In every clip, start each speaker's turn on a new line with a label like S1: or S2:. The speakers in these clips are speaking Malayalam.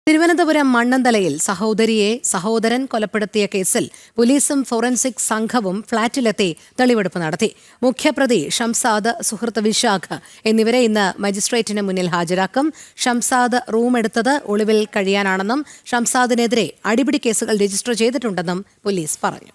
S1: തിരുവനന്തപുരം മണ്ണന്തലയിൽ സഹോദരൻ കൊലപ്പെടുത്തിയ കേസിൽ പോലീസും ഫോറൻസിക് സംഘവും ഫ്ളാറ്റിലെത്തി തെളിവെടുപ്പ് നടത്തി. മുഖ്യപ്രതി ഷംസാദ്, സുഹൃത്ത് വിശാഖ് എന്നിവരെ ഇന്ന് മജിസ്ട്രേറ്റിന് മുന്നിൽ ഹാജരാക്കും. ഷംസാദ് റൂമെടുത്തത് ഒളിവിൽ കഴിയാനാണെന്നും ഷംസാദിനെതിരെ അടിപിടി കേസുകൾ രജിസ്റ്റർ ചെയ്തിട്ടുണ്ടെന്നും പോലീസ് പറഞ്ഞു.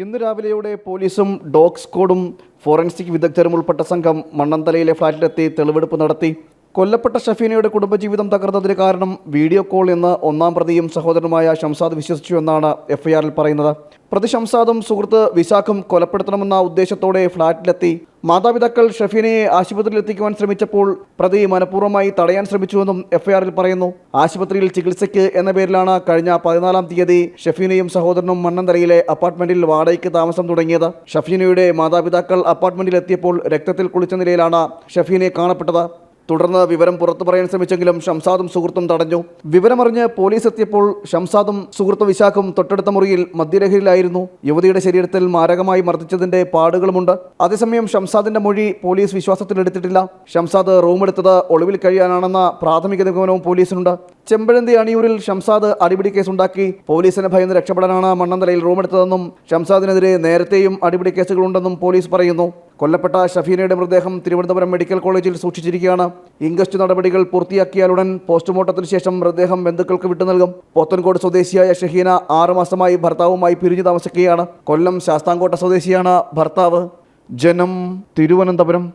S2: ഇന്ന് രാവിലെയോടെ പോലീസും ഡോഗ് സ്ക്വാഡും ഫോറൻസിക് വിദഗ്ധരും ഉൾപ്പെട്ട സംഘം മണ്ണന്തലയിലെ ഫ്ളാറ്റിലെത്തി തെളിവെടുപ്പ് നടത്തി. കൊല്ലപ്പെട്ട ഷഫീനയുടെ കുടുംബജീവിതം തകർന്നതിന് കാരണം വീഡിയോ കോൾ എന്ന് ഒന്നാം പ്രതിയും സഹോദരനുമായ ഷംസാദ് വിശ്വസിച്ചു എന്നാണ് എഫ്ഐആറിൽ പറയുന്നത്. പ്രതി ഷംസാദും സുഹൃത്ത് വിശാഖും കൊലപ്പെടുത്തണമെന്ന ഉദ്ദേശത്തോടെ ഫ്ളാറ്റിലെത്തി. മാതാപിതാക്കൾ ഷഫീനയെ ആശുപത്രിയിൽ എത്തിക്കുവാൻ ശ്രമിച്ചപ്പോൾ പ്രതി മനഃപൂർവ്വമായി തടയാൻ ശ്രമിച്ചുവെന്നും എഫ്ഐആറിൽ പറയുന്നു. ആശുപത്രിയിൽ ചികിത്സയ്ക്ക് എന്ന പേരിലാണ് കഴിഞ്ഞ 14-ാം തീയതി ഷഫീനയും സഹോദരനും മണ്ണന്തലയിലെ അപ്പാർട്ട്മെന്റിൽ വാടകയ്ക്ക് താമസം തുടങ്ങിയത്. ഷഫീനയുടെ മാതാപിതാക്കൾ അപ്പാർട്ട്മെന്റിൽ എത്തിയപ്പോൾ രക്തത്തിൽ കുളിച്ച നിലയിലാണ് ഷഫീനയെ കാണപ്പെട്ടത്. തുടർന്ന് വിവരം പുറത്തു പറയാൻ ശ്രമിച്ചെങ്കിലും ഷംസാദും സുഹൃത്തും തടഞ്ഞു. വിവരമറിഞ്ഞ് പോലീസ് എത്തിയപ്പോൾ ഷംസാദും സുഹൃത്ത് വിശാഖും തൊട്ടടുത്ത മുറിയിൽ മദ്യലഹരിയിലായിരുന്നു. യുവതിയുടെ ശരീരത്തിൽ മാരകമായി മർദ്ദിച്ചതിന്റെ പാടുകളുമുണ്ട്. അതേസമയം ഷംസാദിന്റെ മൊഴി പോലീസ് വിശ്വാസത്തിലെടുത്തിട്ടില്ല. ഷംസാദ് റൂമെടുത്തത് ഒളിവിൽ കഴിയാനാണെന്ന പ്രാഥമിക നിഗമനവും പോലീസിനുണ്ട്. ചെമ്പഴന്തി അണിയൂരിൽ ഷംസാദ് അടിപിടി കേസുണ്ടാക്കി പോലീസിനെ ഭയന്ന് രക്ഷപ്പെടാനാണ് മണ്ണന്തലയിൽ റൂമെടുത്തതെന്നും ഷംസാദിനെതിരെ നേരത്തെയും അടിപിടി കേസുകളുണ്ടെന്നും പോലീസ് പറയുന്നു. കൊല്ലപ്പെട്ട ഷഫീനയുടെ മൃതദേഹം തിരുവനന്തപുരം മെഡിക്കൽ കോളേജിൽ സൂക്ഷിച്ചിരിക്കുകയാണ്. ഇൻക്വസ്റ്റ് നടപടികൾ പൂർത്തിയാക്കിയാലുടൻ പോസ്റ്റ്മോർട്ടത്തിന് ശേഷം മൃതദേഹം ബന്ധുക്കൾക്ക് വിട്ടു നൽകും. പോത്തൻകോട് സ്വദേശിയായ ഷഹീന 6 മാസമായി ഭർത്താവുമായി പിരിഞ്ഞു താമസിക്കുകയാണ്. കൊല്ലം ശാസ്താംകോട്ട സ്വദേശിയാണ് ഭർത്താവ്. ജനം, തിരുവനന്തപുരം.